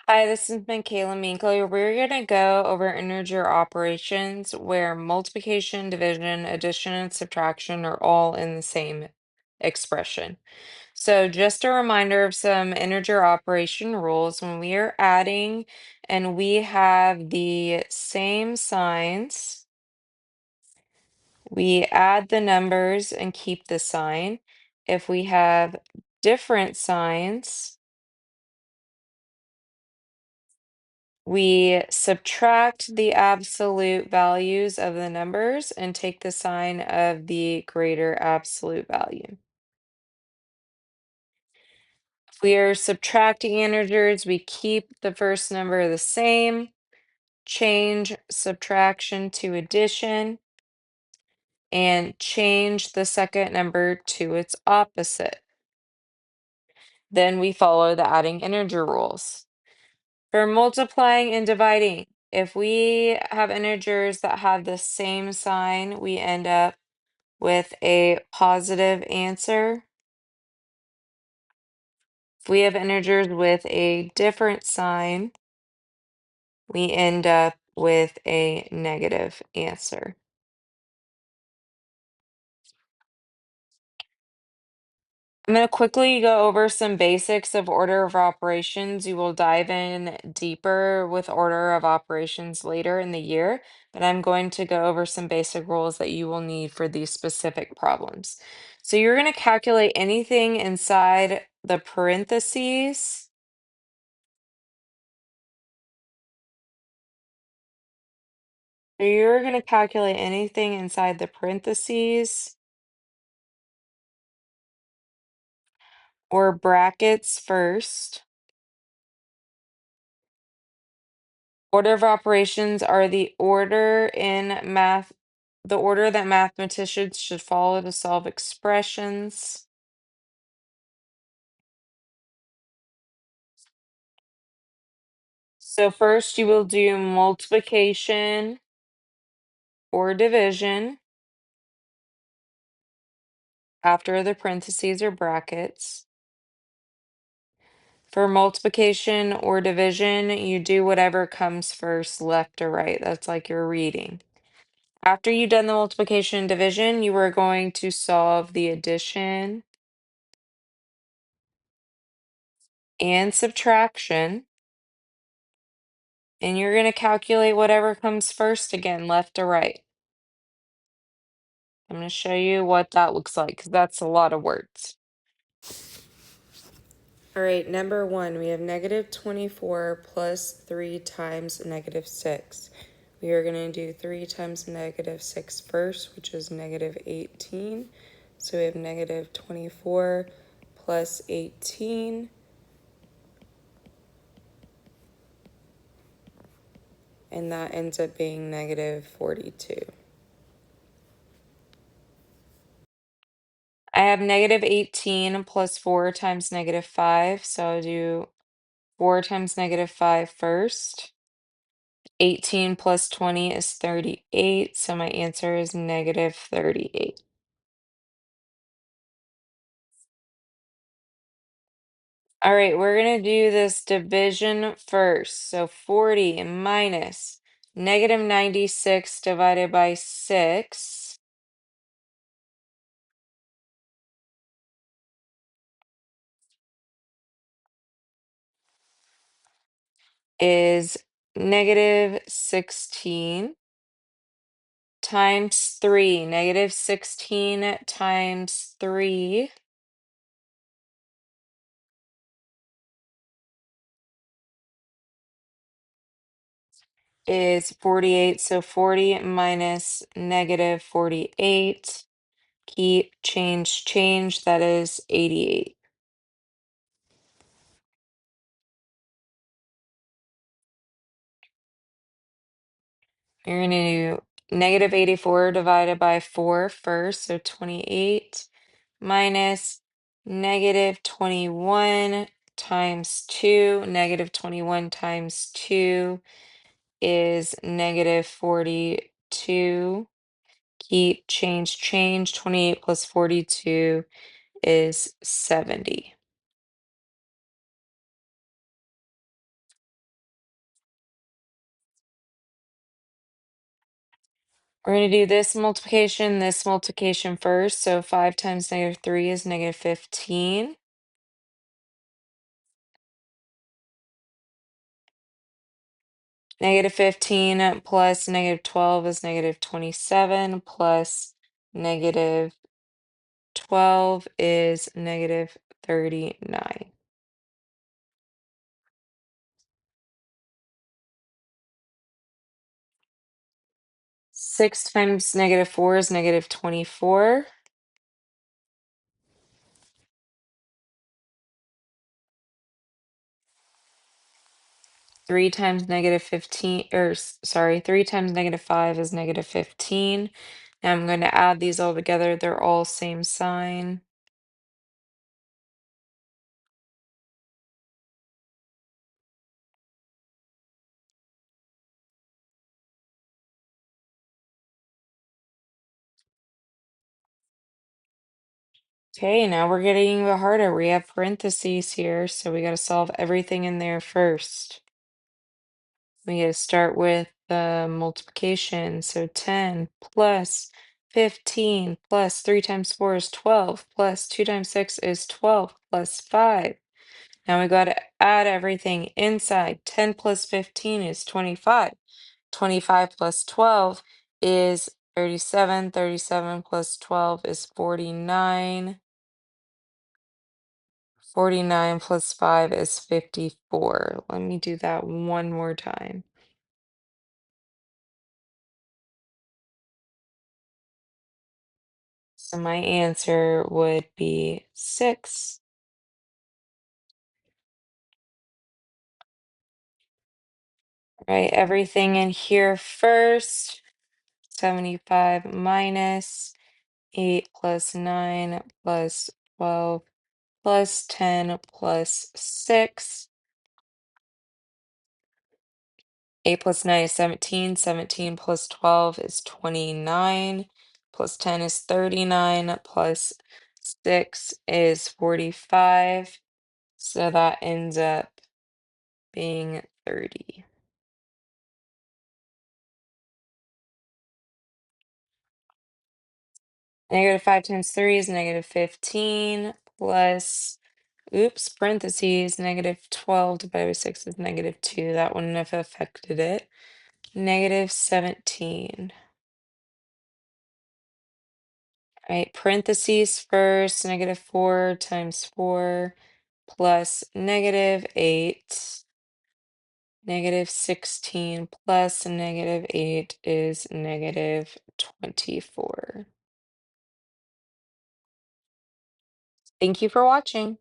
Hi, this is Michaela Meekley. We're going to go over integer operations where multiplication, division, addition, and subtraction are all in the same expression. So just a reminder of some integer operation rules. When we are adding and we have the same signs, we add the numbers and keep the sign. If we have different signs, we subtract the absolute values of the numbers and take the sign of the greater absolute value. If we are subtracting integers, we keep the first number the same, change subtraction to addition, and change the second number to its opposite. Then we follow the adding integer rules. For multiplying and dividing, if we have integers that have the same sign, we end up with a positive answer. If we have integers with a different sign, we end up with a negative answer. I'm going to quickly go over some basics of order of operations. You will dive in deeper with order of operations later in the year, but I'm going to go over some basic rules that you will need for these specific problems. So you're going to calculate anything inside the parentheses. So you're going to calculate anything inside the parentheses or brackets first. Order of operations are the order in math, the order that mathematicians should follow to solve expressions. So first you will do multiplication or division after the parentheses or brackets. For multiplication or division, you do whatever comes first, left or right. That's like you're reading. After you've done the multiplication and division, you are going to solve the addition and subtraction. And you're going to calculate whatever comes first again, left to right. I'm going to show you what that looks like because that's a lot of words. All right, number one, we have negative 24 plus 3 times negative 6. We are going to do 3 times negative 6 first, which is negative 18. So we have negative 24 plus 18. And that ends up being negative 42. I have negative 18 plus 4 times negative 5, so I'll do 4 times negative 5 first. 18 plus 20 is 38, so my answer is negative 38. All right, we're going to do this division first. So 40 minus negative 96 divided by 6 is negative 16 times 3. Negative 16 times 3 is 48. So 40 minus negative 48. Keep, change, that is 88. You're going to do negative 84 divided by 4 first, so 28 minus negative 21 times 2. Negative 21 times 2 is negative 42. Keep, change. 28 plus 42 is 70. We're going to do this multiplication first. So 5 times -3 is -15. -15 plus -12 is -27 plus -12 is -39. 6 times -4 is -24. 3 times -15, or sorry, 3 times -5 is -15. Now I'm going to add these all together. They're all same sign. Okay, now we're getting even harder. We have parentheses here, so we got to solve everything in there first. We got to start with the multiplication. So 10 plus 15 plus 3 times 4 is 12 plus 2 times 6 is 12 plus 5. Now we got to add everything inside. 10 plus 15 is 25. 25 plus 12 is 37. 37 plus 12 is 49. 49 plus 5 is 54. Let me do that one more time. So my answer would be 6. Write everything in here first. 75 minus 8 plus 9 plus 12 plus 10 plus 6. 8 plus 9 is 17. 17 plus 12 is 29. Plus 10 is 39. Plus 6 is 45. So that ends up being 30. -5 times 3 is -15 plus, oops, parentheses, -12 divided by 6 is -2. That wouldn't have affected it. -17. Right, parentheses first, -4 times 4 plus -8. -16 plus -8 is -24. Thank you for watching.